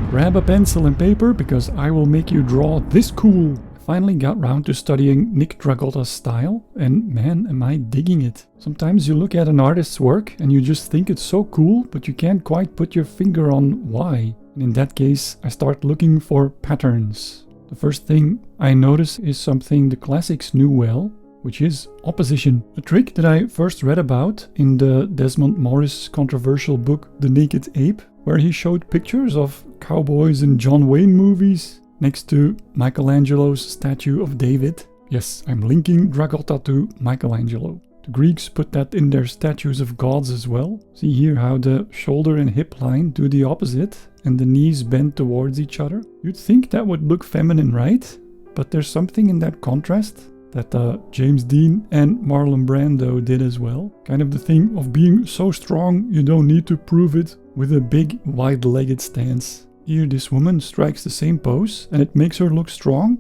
Grab a pencil and paper because I will make you draw this cool. I finally got round to studying Nick Dragotta's style and man am I digging it. Sometimes you look at an artist's work and you just think it's so cool but you can't quite put your finger on why. And in that case I start looking for patterns. The first thing I notice is something the classics knew well, which is opposition. A trick that I first read about in the Desmond Morris controversial book The Naked Ape, where he showed pictures of cowboys in John Wayne movies next to Michelangelo's statue of David. Yes, I'm linking Dragotta to Michelangelo. The Greeks put that in their statues of gods as well. See here how the shoulder and hip line do the opposite and the knees bend towards each other. You'd think that would look feminine, right? But there's something in that contrast that James Dean and Marlon Brando did as well. Kind of the thing of being so strong you don't need to prove it with a big wide-legged stance. Here this woman strikes the same pose and it makes her look strong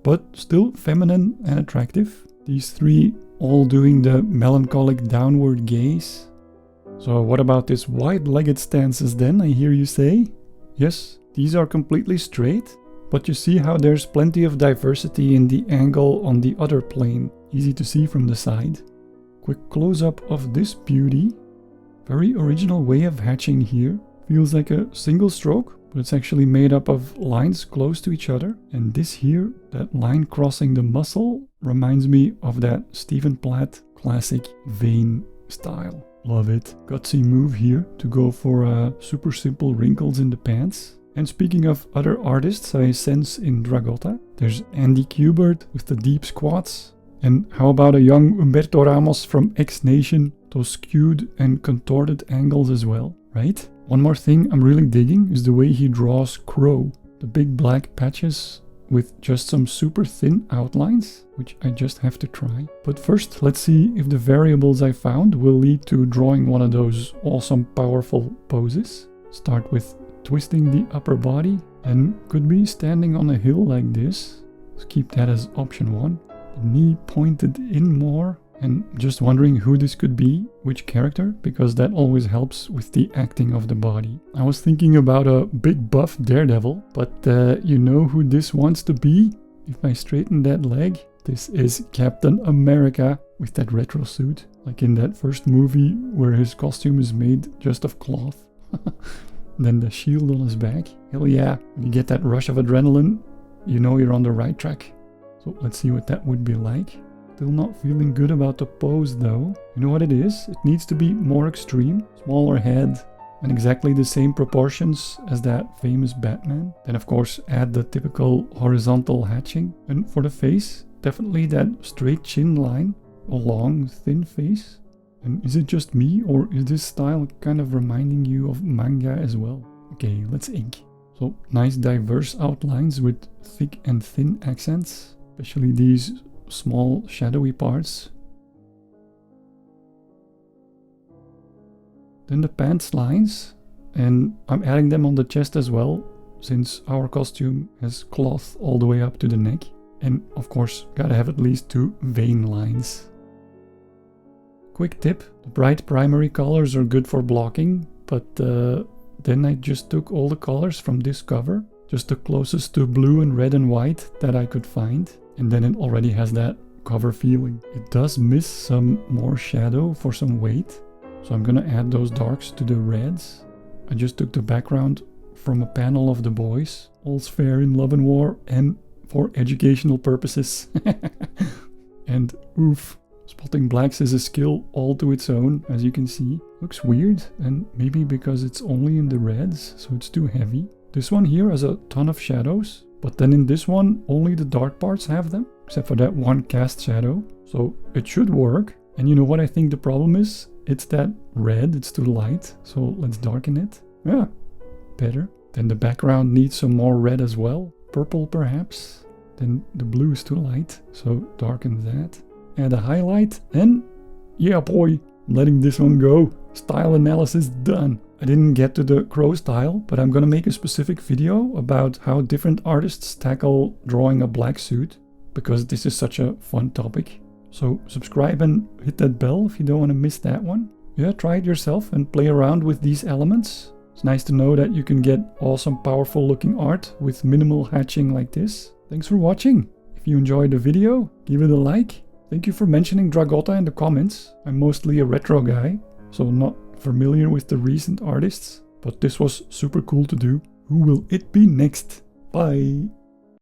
but still feminine and attractive. These three all doing the melancholic downward gaze. So what about this wide-legged stances then, I hear you say? Yes, these are completely straight, but you see how there's plenty of diversity in the angle on the other plane. Easy to see from the side. Quick close-up of this beauty. Very original way of hatching here. Feels like a single stroke, but it's actually made up of lines close to each other. And this here, that line crossing the muscle, reminds me of that Stephen Platt classic vein style. Love it. Gutsy move here to go for super simple wrinkles in the pants. And speaking of other artists I sense in Dragotta, there's Andy Kubert with the deep squats. And how about a young Humberto Ramos from X Nation? Those skewed and contorted angles as well, right? One more thing I'm really digging is the way he draws Crow. The big black patches with just some super thin outlines, which I just have to try. But first, let's see if the variables I found will lead to drawing one of those awesome, powerful poses. Start with twisting the upper body and could be standing on a hill like this. Let's keep that as option 1. The knee pointed in more. And just wondering who this could be, which character, because that always helps with the acting of the body. I was thinking about a big buff Daredevil, but you know who this wants to be? If I straighten that leg, this is Captain America with that retro suit, like in that first movie where his costume is made just of cloth. Then the shield on his back. Hell yeah, when you get that rush of adrenaline, you know you're on the right track. So let's see what that would be like. Still not feeling good about the pose though. You know what it is? It needs to be more extreme, smaller head, and exactly the same proportions as that famous Batman. Then of course add the typical horizontal hatching. And for the face, definitely that straight chin line, a long thin face. And is it just me or is this style kind of reminding you of manga as well? Okay, let's ink. So nice diverse outlines with thick and thin accents, especially these small shadowy parts. Then the pants lines, and I'm adding them on the chest as well, since our costume has cloth all the way up to the neck. And of course, gotta have at least 2 vein lines. Quick tip, the bright primary colors are good for blocking, but then I just took all the colors from this cover, just the closest to blue and red and white that I could find. And then it already has that cover feeling. It does miss some more shadow for some weight, so I'm gonna add those darks to the reds. I just took the background from a panel of the boys. All's fair in love and war and for educational purposes. And oof, spotting blacks is a skill all to its own, as you can see. Looks weird, and maybe because it's only in the reds, so it's too heavy. This one here has a ton of shadows. But then in this one, only the dark parts have them, except for that one cast shadow. So it should work. And you know what I think the problem is? It's that red, it's too light. So let's darken it. Yeah, better. Then the background needs some more red as well. Purple perhaps. Then the blue is too light, so darken that. Add a highlight and yeah boy, I'm letting this one go. Style analysis done. I didn't get to the crow style, but I'm gonna make a specific video about how different artists tackle drawing a black suit, because this is such a fun topic. So subscribe and hit that bell if you don't want to miss that one. Yeah, try it yourself and play around with these elements. It's nice to know that you can get awesome, powerful looking art with minimal hatching like this. Thanks for watching. If you enjoyed the video, give it a like. Thank you for mentioning DRAGOTTA in the comments. I'm mostly a retro guy, so not familiar with the recent artists, but this was super cool to do. Who will it be next? Bye!